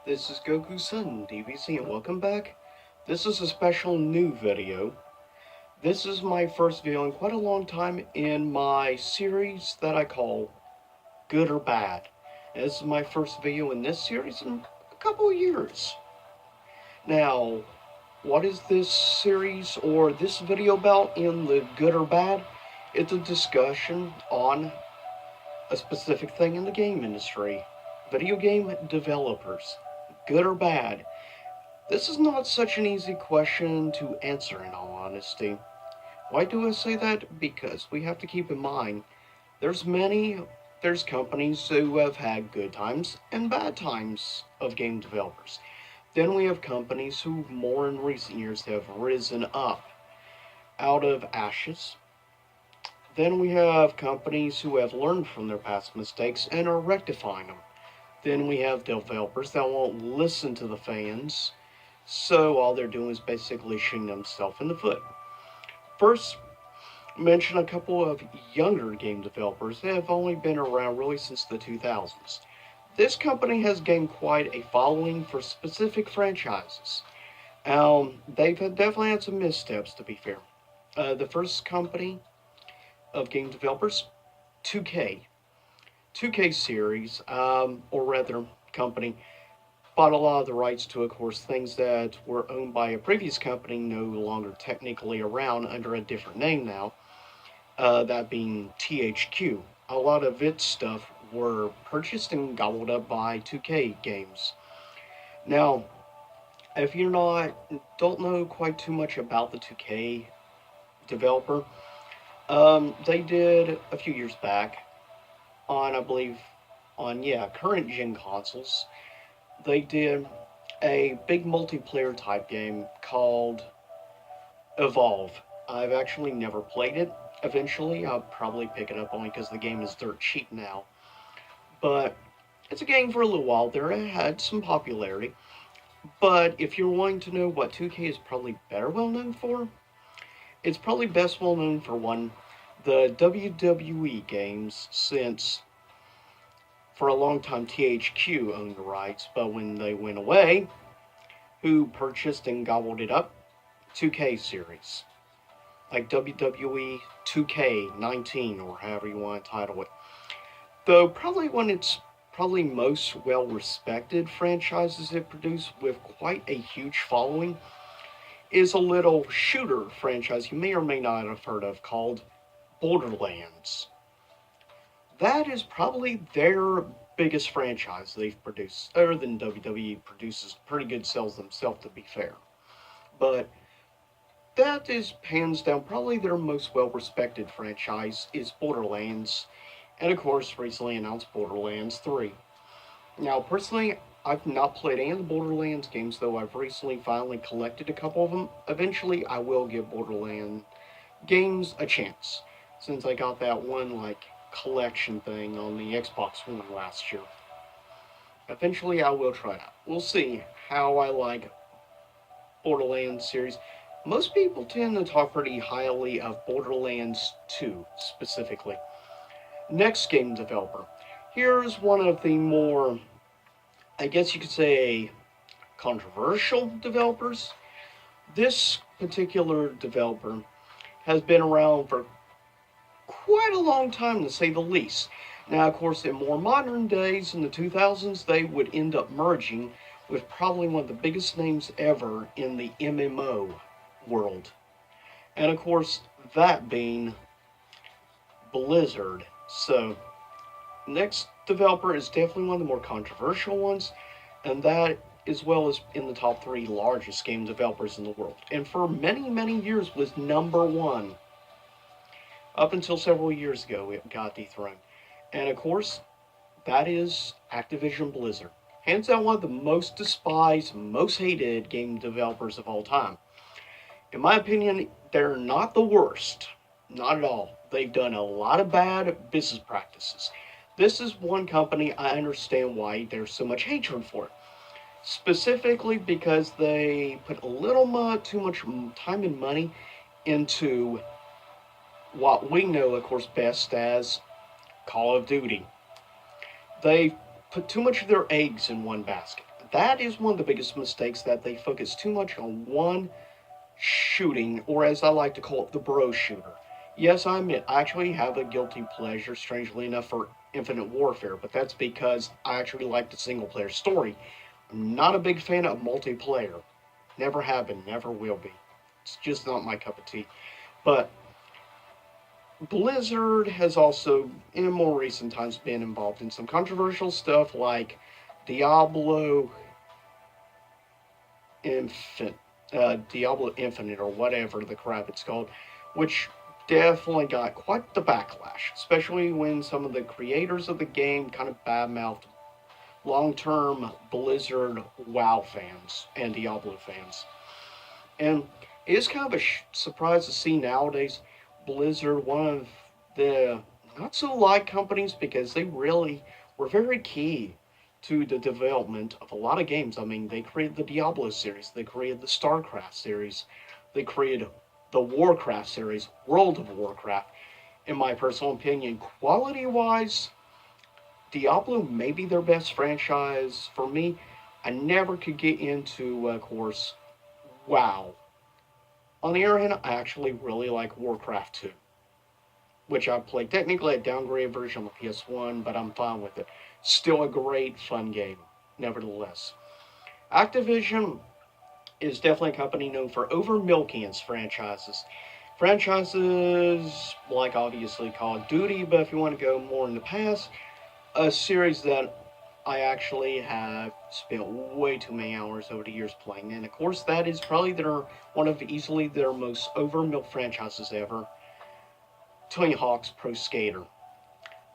This is Goku Sun DBC and welcome back. This is a special new video. This is my first video in quite a long time in my series that I call Good or Bad. This is my first video in this series in a couple of years. Now, what is this series or this video about in the Good or Bad? It's a discussion on a specific thing in the game industry. Video game developers. Good or bad? This is not such an easy question to answer in all honesty. Why do I say that? Because we have to keep in mind there's companies who have had good times and bad times of game developers. Then we have companies who more in recent years have risen up out of ashes. Then we have companies who have learned from their past mistakes and are rectifying them. Then we have developers that won't listen to the fans, so all they're doing is basically shooting themselves in the foot. First, mention a couple of younger game developers that have only been around really since the 2000s. This company has gained quite a following for specific franchises. They've definitely had some missteps, to be fair. The first company of game developers, 2K. 2K series, or rather, company, bought a lot of the rights to, of course, things that were owned by a previous company no longer technically around under a different name now, that being THQ. A lot of its stuff were purchased and gobbled up by 2K games. Now, if don't know quite too much about the 2K developer, they did a few years back on, I believe, current gen consoles, they did a big multiplayer type game called Evolve. I've actually never played it. Eventually, I'll probably pick it up only because the game is dirt cheap now. But it's a game for a little while there. It had some popularity. But if you're wanting to know what 2K is probably better well known for, it's probably best well known for one, the WWE games, since for a long time THQ owned the rights, but when they went away, who purchased and gobbled it up? 2K series. Like WWE 2K19 or however you want to title it. Though probably one of its probably most well respected franchises it produced with quite a huge following is a little shooter franchise you may or may not have heard of called Borderlands. That is probably their biggest franchise they've produced, other than WWE produces pretty good sales themselves, to be fair. But that is hands down probably their most well-respected franchise is Borderlands, and of course recently announced Borderlands 3. Now personally, I've not played any of the Borderlands games, though I've recently finally collected a couple of them. Eventually I will give Borderlands games a chance, since I got that one collection thing on the Xbox One last year. Eventually I will try it out. We'll see how I like Borderlands series. Most people tend to talk pretty highly of Borderlands 2 specifically. Next game developer. Here's one of the more, I guess you could say, controversial developers. This particular developer has been around for quite a long time, to say the least. Now, of course, in more modern days, in the 2000s, they would end up merging with probably one of the biggest names ever in the MMO world. And of course, that being Blizzard. So, next developer is definitely one of the more controversial ones, and that as well as in the top 3 largest game developers in the world. And for many, many years was number 1. Up until several years ago, it got dethroned. And of course, that is Activision Blizzard. Hands down one of the most despised, most hated game developers of all time. In my opinion, they're not the worst. Not at all. They've done a lot of bad business practices. This is one company I understand why there's so much hatred for it. Specifically because they put a little too much time and money into what we know, of course, best as Call of Duty. They put too much of their eggs in one basket. that is one of the biggest mistakes, that they focus too much on one shooting, or as I like to call it, the bro shooter. Yes, I admit, I actually have a guilty pleasure, strangely enough, for Infinite Warfare, but that's because I actually like the single player story. I'm not a big fan of multiplayer. Never have been, never will be. It's just not my cup of tea. But Blizzard has also, in more recent times, been involved in some controversial stuff like Diablo Infinite, Diablo Infinite, or whatever the crap it's called, which definitely got quite the backlash, especially when some of the creators of the game kind of badmouthed long-term Blizzard WoW fans and Diablo fans. And it is kind of a surprise to see nowadays Blizzard, one of the not so liked companies, because they really were very key to the development of a lot of games. I mean, they created the Diablo series, they created the StarCraft series, they created the Warcraft series, World of Warcraft. In my personal opinion, quality wise, Diablo may be their best franchise. For me, I never could get into, of course, WoW. On the other hand, I actually really like Warcraft 2, which I played technically a downgraded version on the PS1, but I'm fine with it. Still a great, fun game, nevertheless. Activision is definitely a company known for over milking its franchises. Franchises like, obviously, Call of Duty, but if you want to go more in the past, a series that I actually have spent way too many hours over the years playing. And of course, that is probably one of easily their most over-milked franchises ever, Tony Hawk's Pro Skater.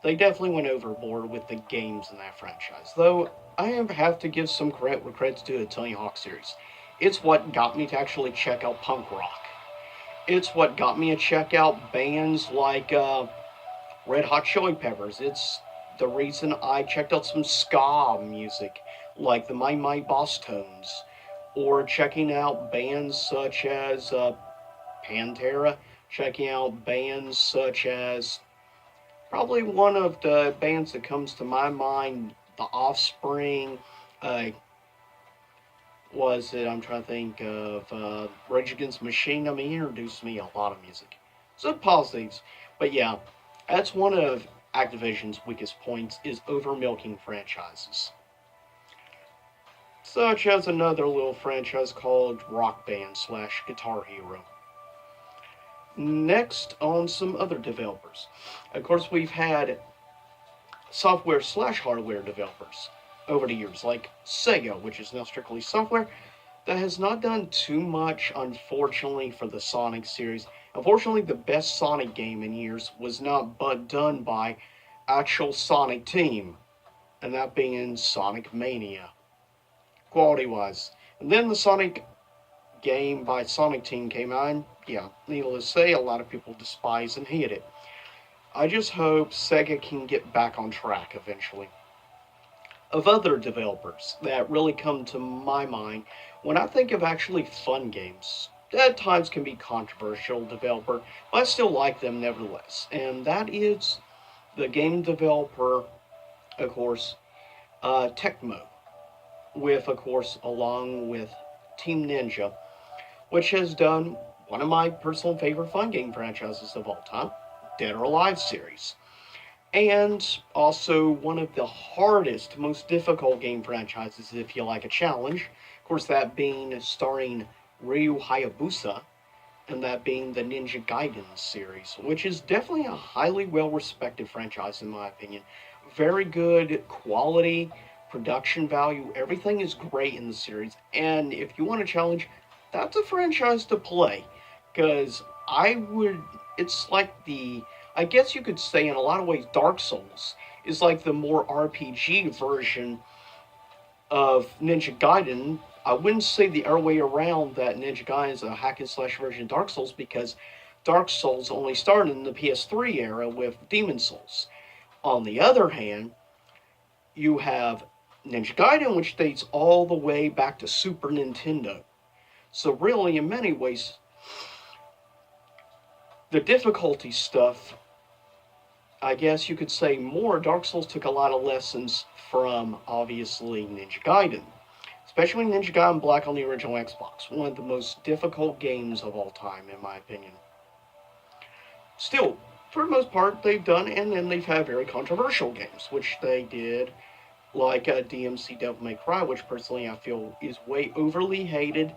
They definitely went overboard with the games in that franchise. Though, I have to give some credit to the Tony Hawk series. It's what got me to actually check out punk rock. It's what got me to check out bands like Red Hot Chili Peppers. It's the reason I checked out some ska music, like the My Boss Tones, or checking out bands such as Pantera, checking out bands such as, probably one of the bands that comes to my mind, The Offspring, uh, I'm trying to think of Rage Against the Machine. I mean, he introduced me a lot of music. So positives. But yeah, that's one of Activision's weakest points, is over milking franchises. Such as another little franchise called Rock Band slash Guitar Hero. Next, on some other developers. Of course, we've had software slash hardware developers over the years, like Sega, which is now strictly software, that has not done too much, unfortunately, for the Sonic series. Unfortunately, the best Sonic game in years was not but done by actual Sonic team, and that being Sonic Mania, quality-wise. And then the Sonic game by Sonic Team came out, and yeah, needless to say, a lot of people despise and hate it. I just hope Sega can get back on track eventually. Of other developers that really come to my mind when I think of actually fun games, at times can be controversial developer, but I still like them nevertheless. And that is the game developer, of course, Tecmo, with, of course, along with Team Ninja, which has done one of my personal favorite fun game franchises of all time, Dead or Alive series. And also one of the hardest, most difficult game franchises if you like a challenge. Of course, that being starring Ryu Hayabusa, and that being the Ninja Gaiden series, which is definitely a highly well-respected franchise in my opinion. Very good quality, production value, everything is great in the series. And if you want a challenge, that's a franchise to play. Because it's like I guess you could say in a lot of ways Dark Souls is like the more RPG version of Ninja Gaiden. I wouldn't say the other way around, that Ninja Gaiden is a hack and slash version of Dark Souls, because Dark Souls only started in the PS3 era with Demon Souls. On the other hand, you have Ninja Gaiden, which dates all the way back to Super Nintendo. So really, in many ways, the difficulty stuff, I guess you could say more, Dark Souls took a lot of lessons from, obviously, Ninja Gaiden. especially Ninja Gaiden Black on the original Xbox. One of the most difficult games of all time, in my opinion. Still, for the most part, they've done, and then they've had very controversial games, which they did, like DMC Devil May Cry, which personally I feel is way overly hated,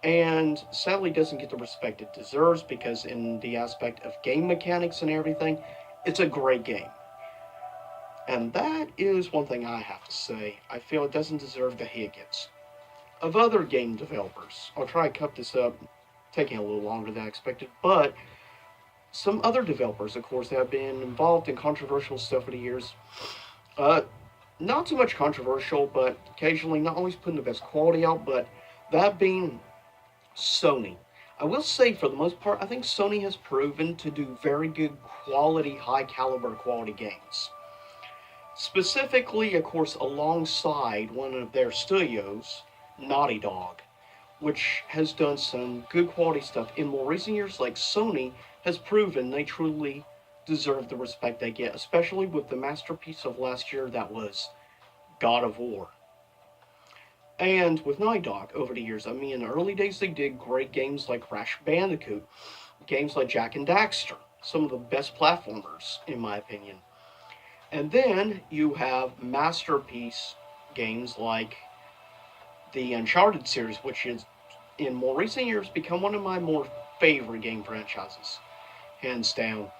and sadly doesn't get the respect it deserves, because in the aspect of game mechanics and everything, it's a great game. And that is one thing I have to say. I feel it doesn't deserve the hate it gets. Of other game developers, I'll try to cut this up, taking a little longer than I expected, but some other developers, of course, have been involved in controversial stuff over the years. Uh, Not too much controversial, but occasionally not always putting the best quality out, but that being Sony. I will say, for the most part, I think Sony has proven to do very good quality, high caliber quality games. Specifically, of course, alongside one of their studios, Naughty Dog, which has done some good quality stuff in more recent years. Like Sony has proven they truly deserve the respect they get, especially with the masterpiece of last year that was God of War. And with Naughty Dog over the years, I mean, in the early days they did great games like Crash Bandicoot, games like Jak and Daxter, some of the best platformers, in my opinion. And then you have masterpiece games like the Uncharted series, which is in more recent years become one of my more favorite game franchises, hands down.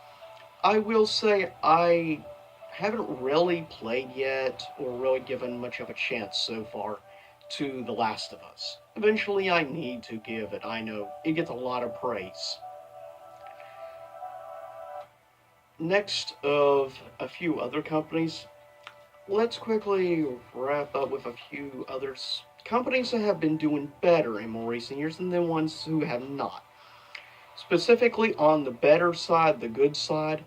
I will say I haven't really played yet or really given much of a chance so far to The Last of Us. Eventually I need to give it. I know it gets a lot of praise. Next of a few other companies, let's quickly wrap up with a few others. Companies that have been doing better in more recent years than the ones who have not. Specifically on the better side, the good side,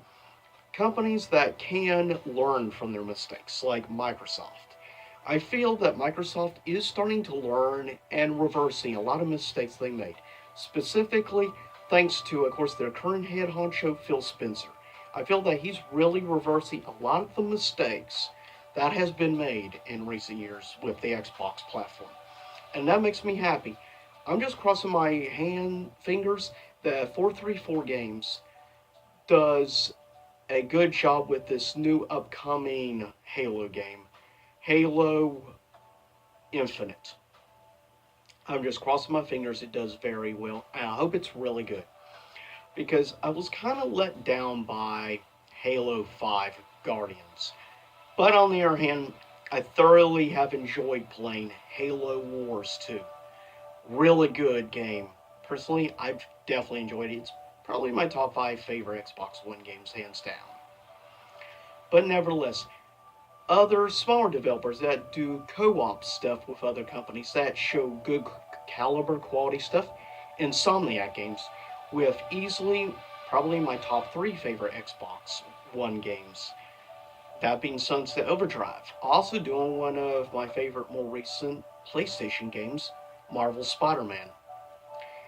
companies that can learn from their mistakes, like Microsoft. I feel that Microsoft is starting to learn and reversing a lot of mistakes they made. Specifically, thanks to, of course, their current head honcho, Phil Spencer. I feel that he's really reversing a lot of the mistakes that has been made in recent years with the Xbox platform. And that makes me happy. I'm just crossing my fingers that 434 Games does a good job with this new upcoming Halo game, Halo Infinite. I'm just crossing my fingers it does very well, and I hope it's really good. Because I was kind of let down by Halo 5 Guardians. But on the other hand, I thoroughly have enjoyed playing Halo Wars 2. Really good game. Personally, I've definitely enjoyed it. It's probably my top 5 favorite Xbox One games, hands down. But nevertheless, other smaller developers that do co-op stuff with other companies that show good caliber quality stuff, Insomniac Games, with easily probably my top 3 favorite Xbox One games. That being Sunset Overdrive. Also doing one of my favorite more recent PlayStation games, Marvel Spider-Man.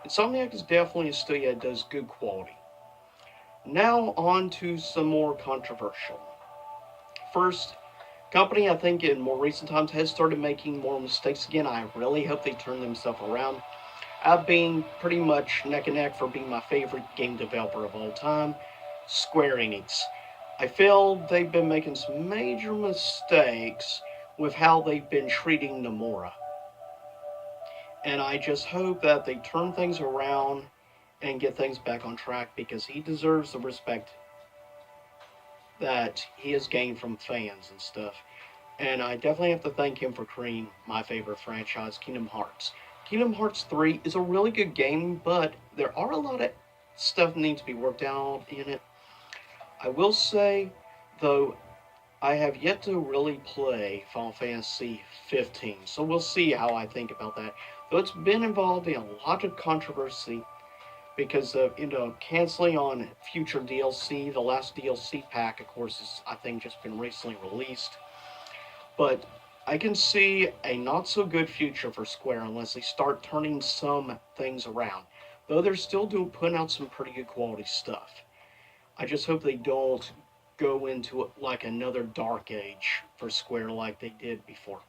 Insomniac is definitely a studio that does good quality. Now on to some more controversial. First, company I think in more recent times has started making more mistakes again. I really hope they turn themselves around. I've been pretty much neck and neck for being my favorite game developer of all time, Square Enix. I feel they've been making some major mistakes with how they've been treating Nomura. And I just hope that they turn things around and get things back on track, because he deserves the respect that he has gained from fans and stuff. And I definitely have to thank him for creating my favorite franchise, Kingdom Hearts. Kingdom Hearts 3 is a really good game, but there are a lot of stuff that needs to be worked out in it. I will say, though, I have yet to really play Final Fantasy 15, so we'll see how I think about that. Though it's been involved in a lot of controversy because of, canceling on future DLC. The last DLC pack, of course, is, I think, just been recently released. But I can see a not so good future for Square unless they start turning some things around. Though they're still putting out some pretty good quality stuff. I just hope they don't go into it like another dark age for Square like they did before.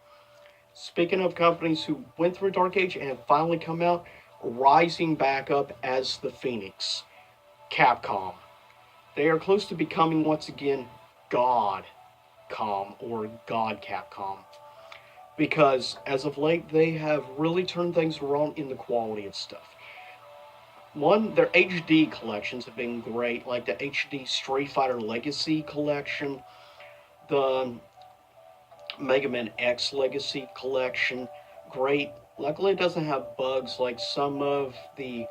Speaking of companies who went through a dark age and have finally come out, rising back up as the Phoenix, Capcom. They are close to becoming once again God or God Capcom. Because as of late, they have really turned things around in the quality of stuff. One, their HD collections have been great, like the HD Street Fighter Legacy collection, the Mega Man X Legacy collection. Great. Luckily, it doesn't have bugs like some of the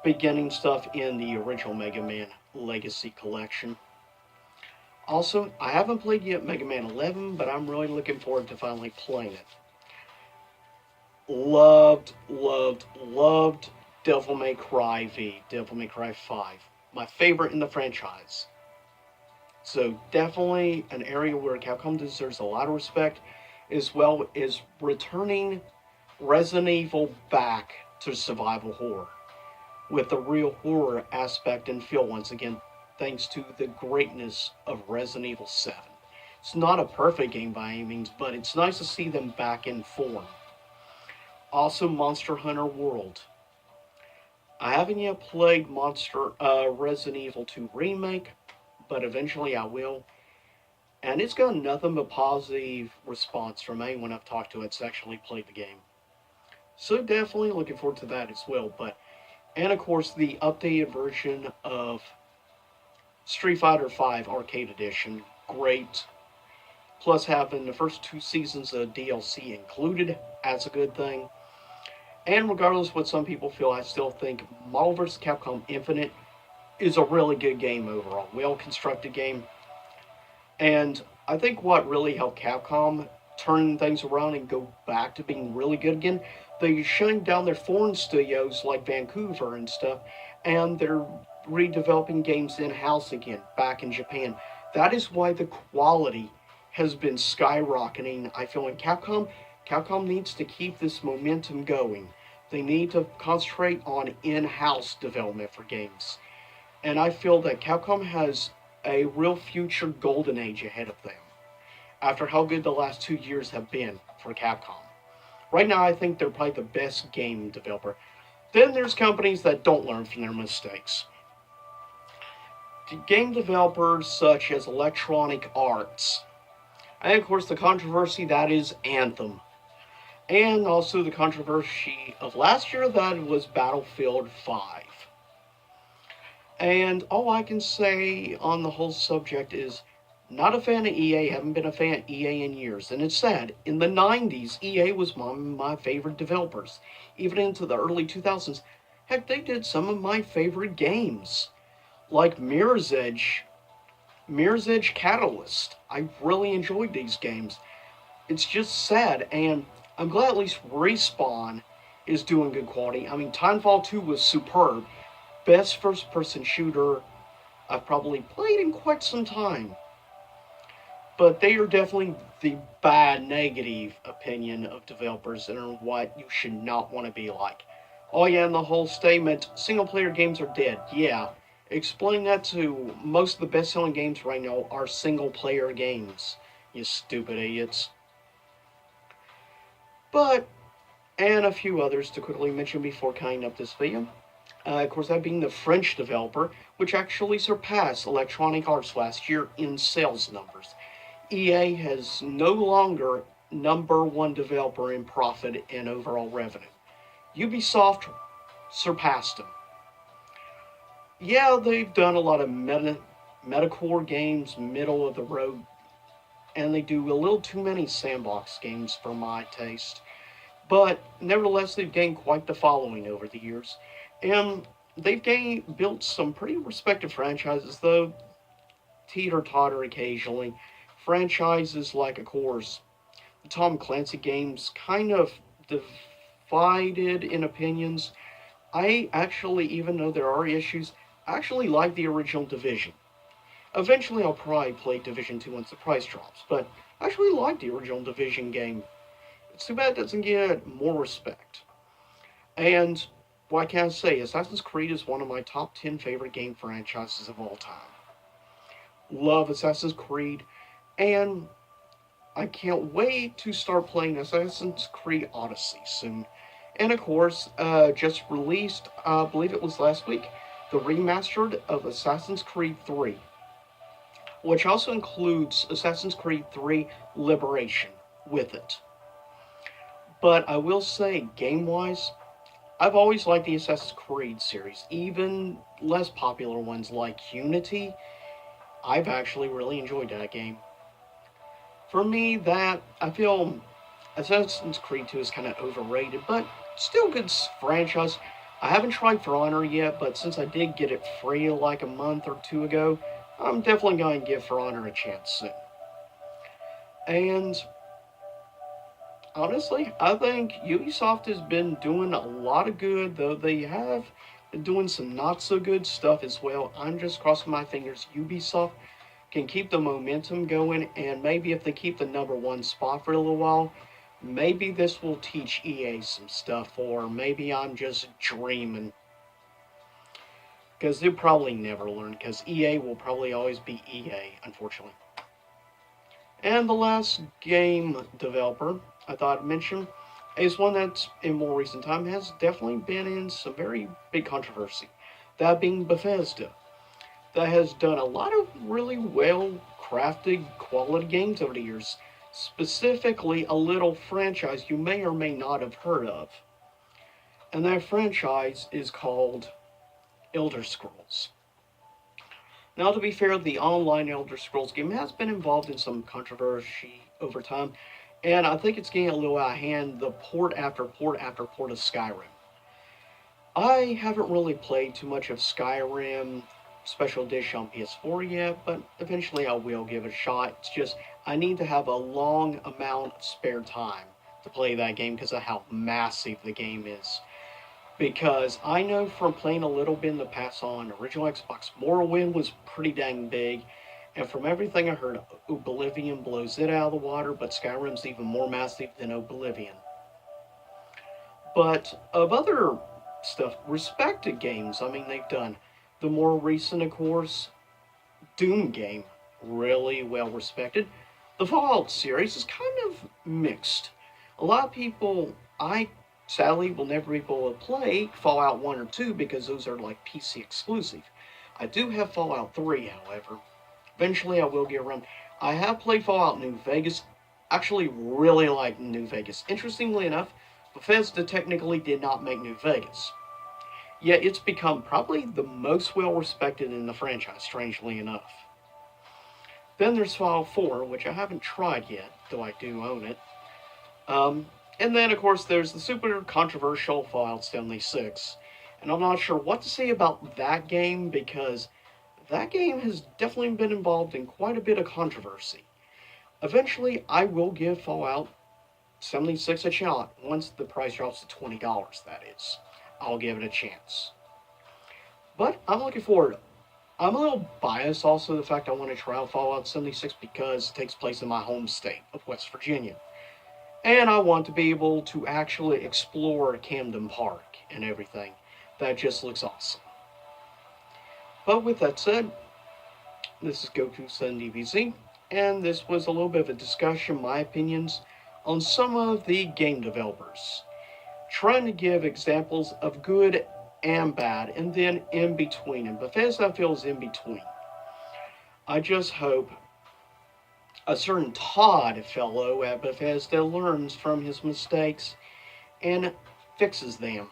beginning stuff in the original Mega Man Legacy collection. Also, I haven't played yet Mega Man 11, but I'm really looking forward to finally playing it. Loved Devil May Cry V, Devil May Cry 5. My favorite in the franchise. So definitely an area where Capcom deserves a lot of respect, as well as returning Resident Evil back to survival horror, with the real horror aspect and feel once again, thanks to the greatness of Resident Evil 7. It's not a perfect game by any means, but it's nice to see them back in form. Also, Monster Hunter World. I haven't yet played Resident Evil 2 Remake, but eventually I will. And it's got nothing but positive response from anyone I've talked to that's actually played the game. So definitely looking forward to that as well. And of course the updated version of Street Fighter V Arcade Edition, great. Plus having the first 2 seasons of DLC included, that's a good thing. And regardless of what some people feel, I still think Marvel vs. Capcom Infinite is a really good game overall. Well-constructed game. And I think what really helped Capcom turn things around and go back to being really good again, they shutting down their foreign studios like Vancouver and stuff, and they're redeveloping games in-house again, back in Japan. That is why the quality has been skyrocketing. I feel in Capcom needs to keep this momentum going. They need to concentrate on in-house development for games. And I feel that Capcom has a real future golden age ahead of them, after how good the last 2 years have been for Capcom. Right now, I think they're probably the best game developer. Then there's companies that don't learn from their mistakes. Game developers such as Electronic Arts. And of course, the controversy that is Anthem. And also the controversy of last year that was Battlefield 5. And all I can say on the whole subject is, not a fan of EA, haven't been a fan of EA in years. And it's sad, in the 90s, EA was one of my favorite developers. Even into the early 2000s, heck, they did some of my favorite games. Like Mirror's Edge Catalyst. I really enjoyed these games. It's just sad, and I'm glad at least Respawn is doing good quality. I mean, Titanfall 2 was superb. Best first-person shooter I've probably played in quite some time. But they are definitely the bad, negative opinion of developers and what you should not want to be like. Oh yeah, and the whole statement, single-player games are dead. Yeah, explain that to most of the best-selling games right now are single-player games. You stupid idiots. But, and a few others to quickly mention before cutting up this video. Of course, that being the French developer, which actually surpassed Electronic Arts last year in sales numbers. EA has no longer #1 developer in profit and overall revenue. Ubisoft surpassed them. Yeah, they've done a lot of metacore games, middle of the road, and they do a little too many sandbox games for my taste. But nevertheless, they've gained quite the following over the years. And they've built some pretty respected franchises, though teeter-totter occasionally. Franchises like, of course, the Tom Clancy games, kind of divided in opinions. I actually, even though there are issues, I actually like the original Division. Eventually I'll probably play Division 2 once the price drops, but I actually like the original Division game. It's too bad it doesn't get more respect. And what can I say? Assassin's Creed is one of my top 10 favorite game franchises of all time. Love Assassin's Creed, and I can't wait to start playing Assassin's Creed Odyssey soon. And of course, just released, I believe it was last week, the remastered of Assassin's Creed 3, which also includes Assassin's Creed 3 Liberation with it. But I will say, game wise, I've always liked the Assassin's Creed series, even less popular ones like Unity. I've actually really enjoyed that game. For me, that I feel Assassin's Creed 2 is kind of overrated, but still good franchise. I haven't tried For Honor yet, but since I did get it free like a month or two ago, I'm definitely going to give For Honor a chance soon. And honestly, I think Ubisoft has been doing a lot of good, though they have been doing some not so good stuff as well. I'm just crossing my fingers Ubisoft can keep the momentum going, and maybe if they keep the #1 spot for a little while, maybe this will teach EA some stuff, or maybe I'm just dreaming. Because they'll probably never learn, because EA will probably always be EA, unfortunately. And the last game developer I thought I'd mention is one that, in more recent time, has definitely been in some very big controversy. That being Bethesda, that has done a lot of really well crafted quality games over the years. Specifically, a little franchise you may or may not have heard of. And that franchise is called Elder Scrolls. Now, to be fair, the online Elder Scrolls game has been involved in some controversy over time, and I think it's getting a little out of hand, the port after port after port of Skyrim. I haven't really played too much of Skyrim Special Edition on PS4 yet, but eventually I will give it a shot. It's just, I need to have a long amount of spare time to play that game because of how massive the game is. Because I know from playing a little bit in the past on original Xbox, Morrowind was pretty dang big, and from everything I heard, Oblivion blows it out of the water, but Skyrim's even more massive than Oblivion. But of other stuff, respected games, I mean, they've done the more recent, of course, Doom game, really well respected. The Fallout series is kind of mixed. A lot of people, I sadly will never be able to play Fallout 1 or 2 because those are like PC exclusive. I do have Fallout 3, however. Eventually I will get around. I have played Fallout New Vegas. Actually really like New Vegas. Interestingly enough, Bethesda technically did not make New Vegas. Yet it's become probably the most well respected in the franchise, strangely enough. Then there's Fallout 4, which I haven't tried yet, though I do own it. And then, of course, there's the super controversial Fallout 76. And I'm not sure what to say about that game because that game has definitely been involved in quite a bit of controversy. Eventually, I will give Fallout 76 a shot once the price drops to $20, that is. I'll give it a chance. But I'm looking forward. I'm a little biased also the fact I want to try out Fallout 76 because it takes place in my home state of West Virginia. And I want to be able to actually explore Camden Park and everything. That just looks awesome. But with that said, this is Goku7DBZ, and this was a little bit of a discussion, my opinions, on some of the game developers. Trying to give examples of good and bad, and then in between. And Bethesda feels in between. I just hope a certain Todd fellow at Bethesda learns from his mistakes and fixes them.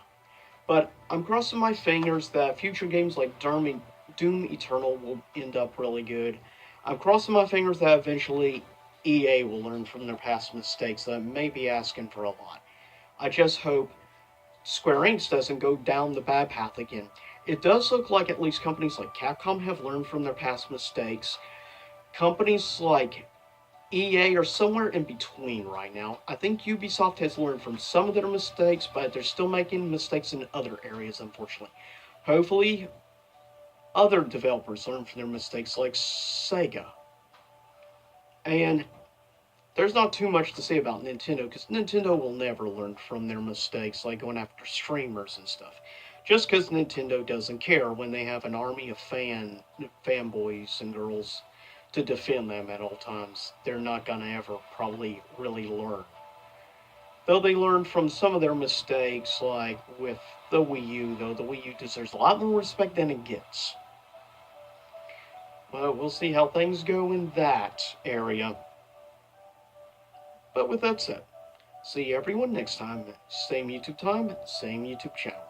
But I'm crossing my fingers that future games like Doom Eternal will end up really good. I'm crossing my fingers that eventually EA will learn from their past mistakes that may be asking for a lot. I just hope Square Enix doesn't go down the bad path again. It does look like at least companies like Capcom have learned from their past mistakes. Companies like EA are somewhere in between right now. I think Ubisoft has learned from some of their mistakes, but they're still making mistakes in other areas, unfortunately. Hopefully, other developers learn from their mistakes, like Sega. And there's not too much to say about Nintendo, because Nintendo will never learn from their mistakes, like going after streamers and stuff. Just because Nintendo doesn't care when they have an army of fanboys and girls to defend them at all times. They're not going to ever probably really learn. Though they learned from some of their mistakes, like with the Wii U, though the Wii U deserves a lot more respect than it gets. Well, we'll see how things go in that area. But with that said, see everyone next time. Same YouTube time, same YouTube channel.